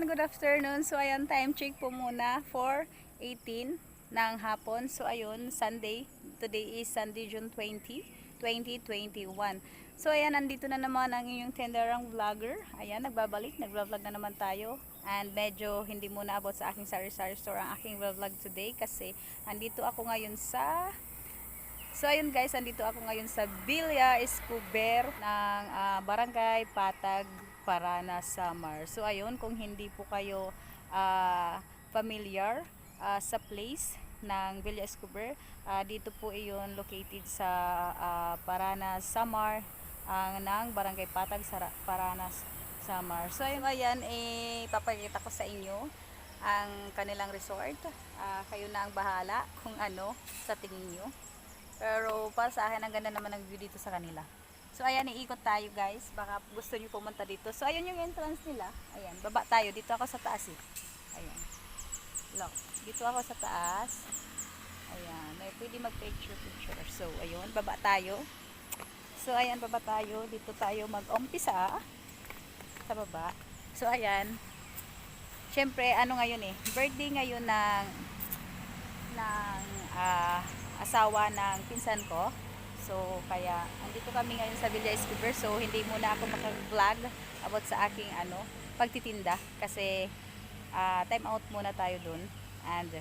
good afternoon. So ayan, time check po muna, 4:18 ng hapon. So ayun, Sunday. Today is Sunday, June 20, 2021. So ayan, nandito na naman ang inyong tenderang vlogger. Ayan, nagvlog na naman tayo. And medyo hindi muna about sa aking sari-sari store ang aking vlog today kasi andito ako ngayon sa... So ayun guys, andito ako ngayon sa Villa Escobar ng Barangay Patag, Paranas, Samar. So ayun, kung hindi po kayo familiar sa place ng Villa Escobar, dito po iyon located sa Paranas, Samar, ng Barangay Patag, Paranas, Samar. So ayun, ayan, papakita ko sa inyo ang kanilang resort. Kayo na ang bahala kung ano sa tingin nyo. Pero para sa akin, ang ganda naman ng view dito sa kanila. So ayan, iikot tayo guys. Baka gusto nyo pumunta dito. So ayan yung entrance nila. Ayan, baba tayo. Dito ako sa taas eh. Ayan. Look, dito ako sa taas. Ayan, may pwede mag-picture. So ayun, baba tayo. So ayan, baba tayo. Dito tayo mag-umpisa sa baba. So ayan. Syempre, ano ngayon eh. Birthday ngayon ng asawa ng pinsan ko. So kaya andito kami ngayon sa Villa Escobar. So hindi muna ako makag-vlog about sa aking pagtitinda kasi time out muna tayo dun and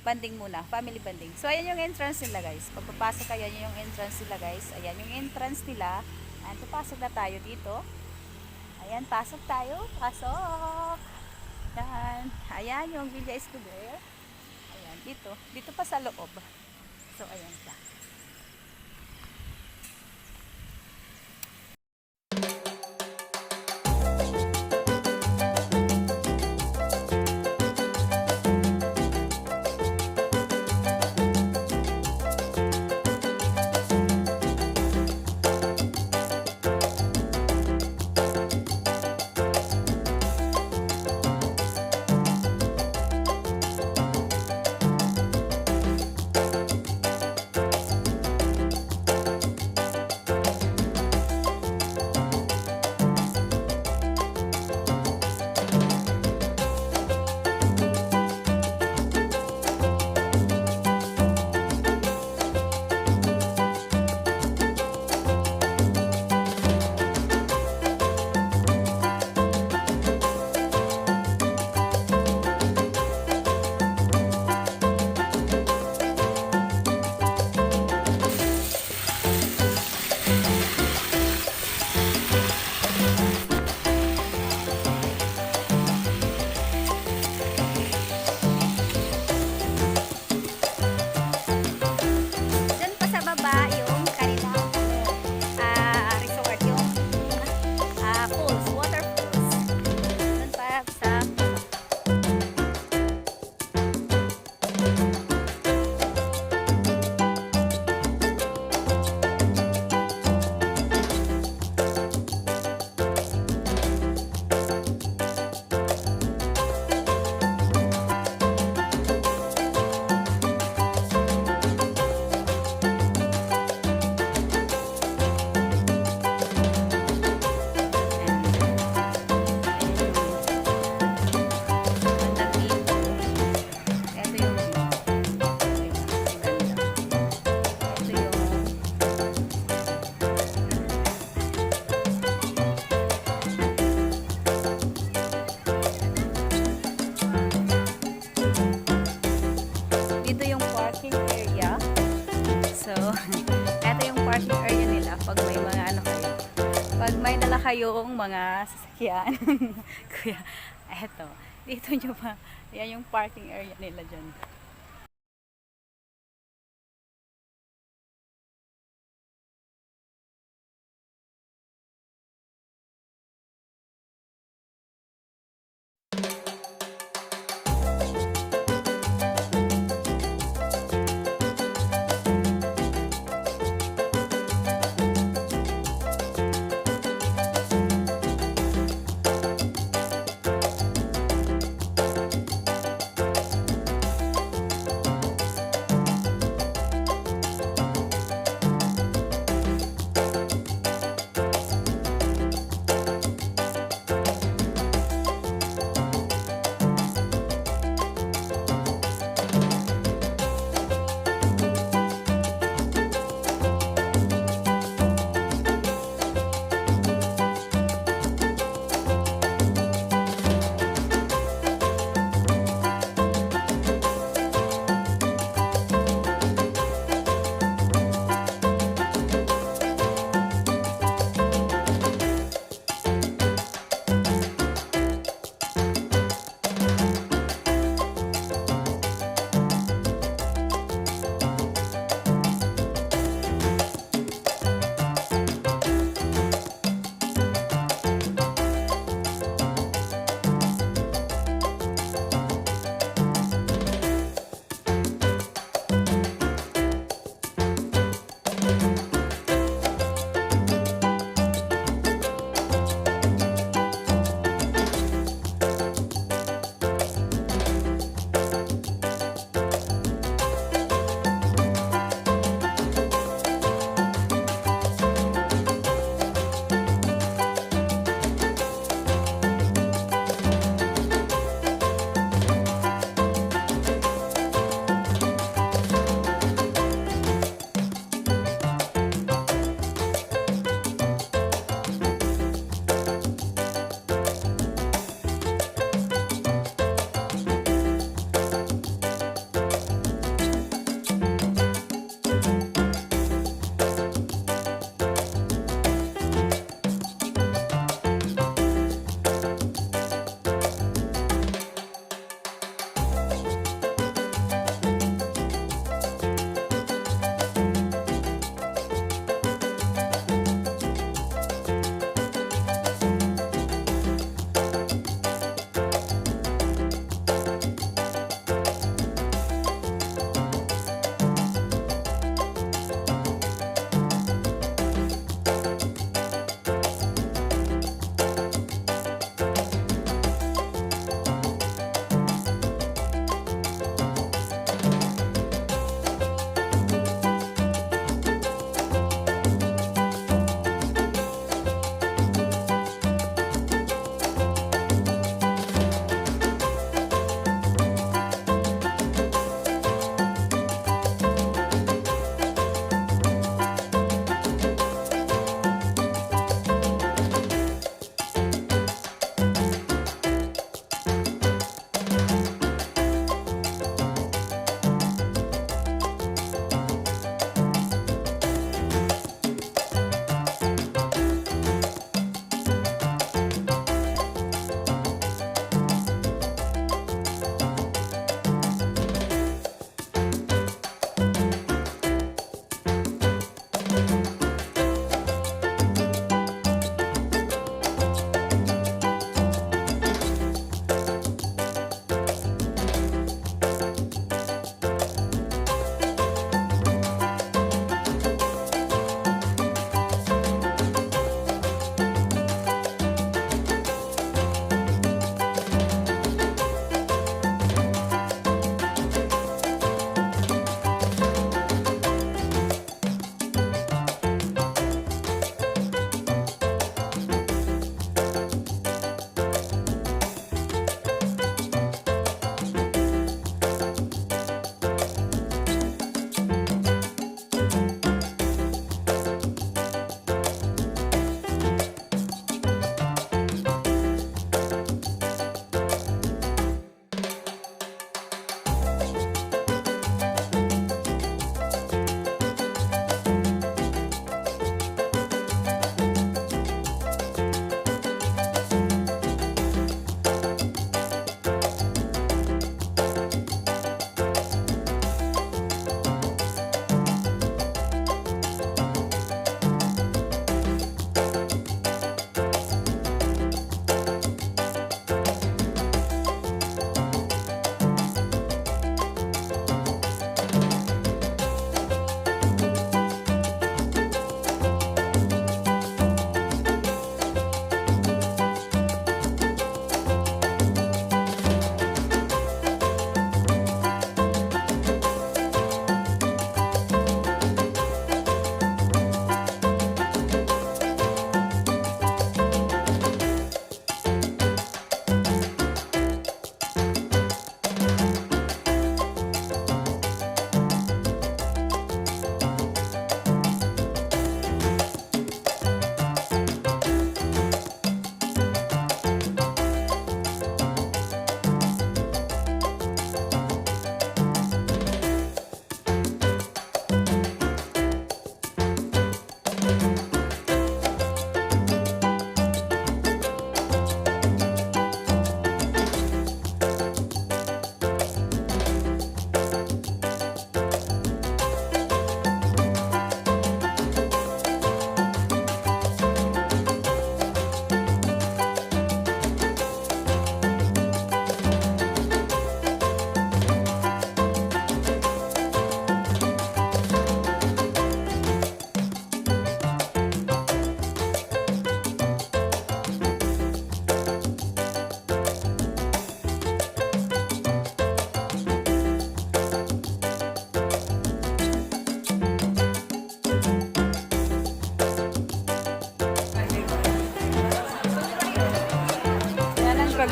banding muna, family banding. So ayan yung entrance nila guys. Pagpapasok kayo, yan yung entrance nila guys. Ayan yung entrance nila. And papasok na tayo dito. Ayan, pasok tayo. Pasok. Ayan. Ayan yung Villa Escobar. Ayan, dito pa sa loob. So, ayan siya. Kayong mga sasakyan. Kuya, eto. Dito nyo pa. Yan yung parking area nila dyan.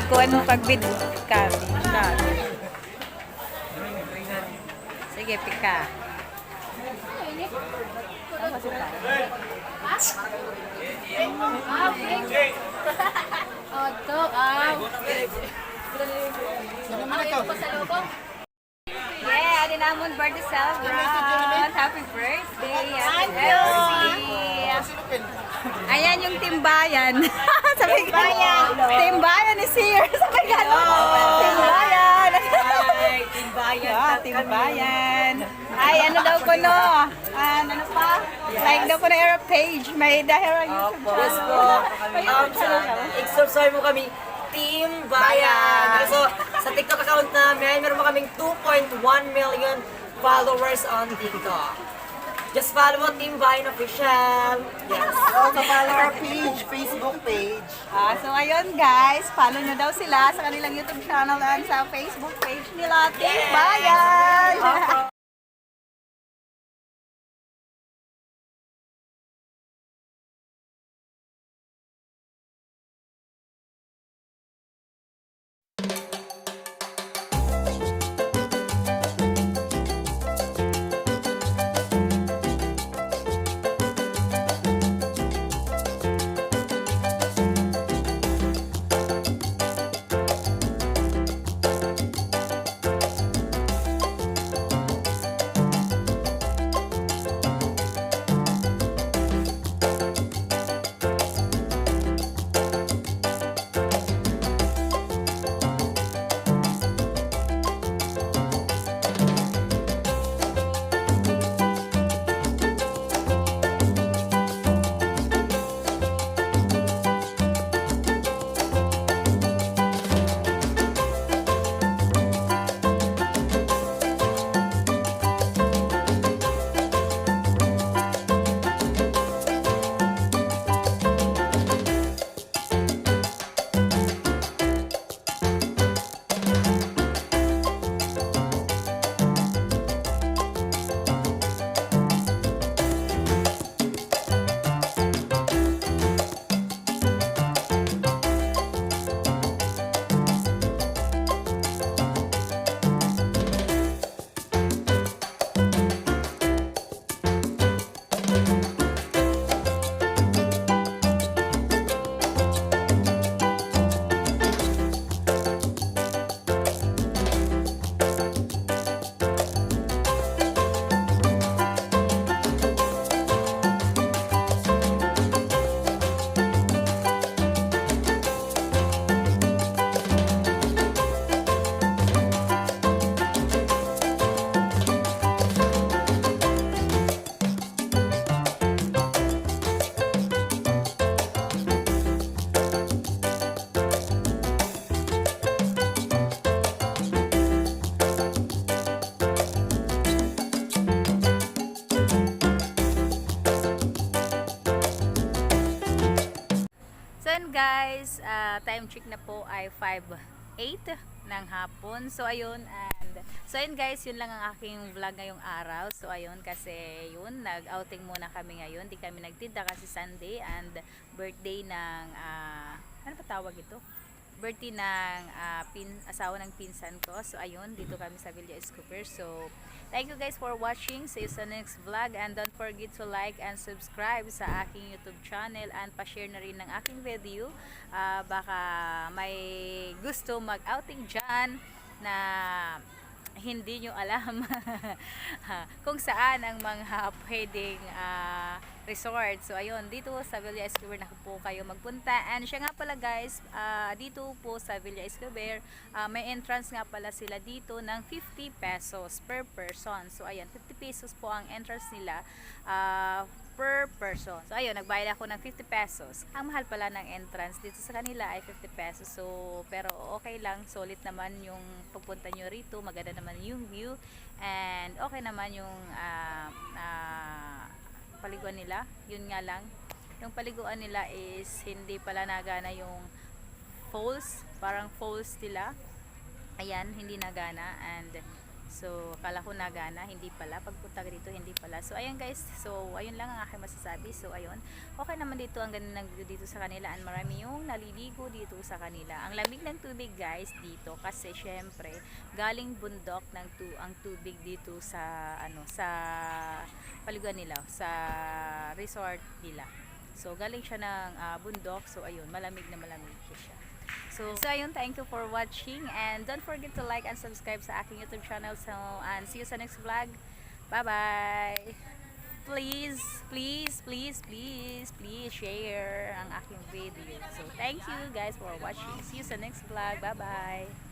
kuan mo kag bid ka. Sige, pika. Oto, yeah, adi namon birthday celebrant. Happy birthday, Ate Elsie. Ayan yung timbayan. Sabi timbayan. Timbayan is here. Sabi gano'n. Timbayan. Ay, timbayan. Timbayan. Ay, ano daw ko no? Ano pa? Like daw ko na era page. May dahil ang YouTube Yes po. I-subscribe mo kami, Team Bayan. So, sa TikTok account namin, meron mo kaming 2.1 million followers on TikTok. Just follow mo, Team Bayan Official. Yes. Also follow our page, Facebook page. So ayun guys, follow nyo daw sila sa kanilang YouTube channel and sa Facebook page nila, Team Bayan! Guys, time check na po ay 5:08 ng hapon. So ayun, guys, yun lang ang aking vlog ngayong araw. So ayun, kasi yun, nag-outing muna kami ngayon. Di kami nagtinda kasi Sunday and birthday ng ano pa tawag ito? Birthday ng asawa ng pinsan ko. So ayun, dito kami sa Villa Escobar. So thank you guys for watching. See you sa next vlog and don't forget to like and subscribe sa aking YouTube channel and pa-share na rin ng aking video. Baka may gusto mag-outing dyan na hindi nyo alam kung saan ang mga pwedeng resort. So ayun, dito sa Villa Escobar na po kayo magpunta. And siya nga pala guys, dito po sa Villa Escobar, may entrance nga pala sila dito ng 50 pesos per person. So ayun, 50 pesos po ang entrance nila per person. So ayun, nagbayad ako ng 50 pesos. Ang mahal pala ng entrance dito sa kanila ay 50 pesos. So pero okay lang, solid naman yung pagpunta nyo rito, maganda naman yung view and okay naman yung paliguan nila. Yun nga lang, yung paliguan nila is hindi pala nagana yung falls, parang falls nila. Ayan, hindi nagana and So, akala ko nagana, hindi pala. Pagpunta ko dito, hindi pala. So, ayun guys. So, ayun lang ang aking masasabi. So, ayun. Okay naman dito. Ang ganda ng view dito sa kanila. Ang marami yung naliligo dito sa kanila. Ang lamig ng tubig guys dito. Kasi, syempre, galing bundok ang tubig dito sa, sa paliguan nila. Sa resort nila. So, galing siya ng bundok. So, ayun. Malamig na malamig siya. So ayun, thank you for watching and don't forget to like and subscribe sa aking YouTube channel. So, and see you sa next vlog. Bye-bye! Please, please, please, please, please share ang aking video. So, thank you guys for watching. See you sa next vlog. Bye-bye!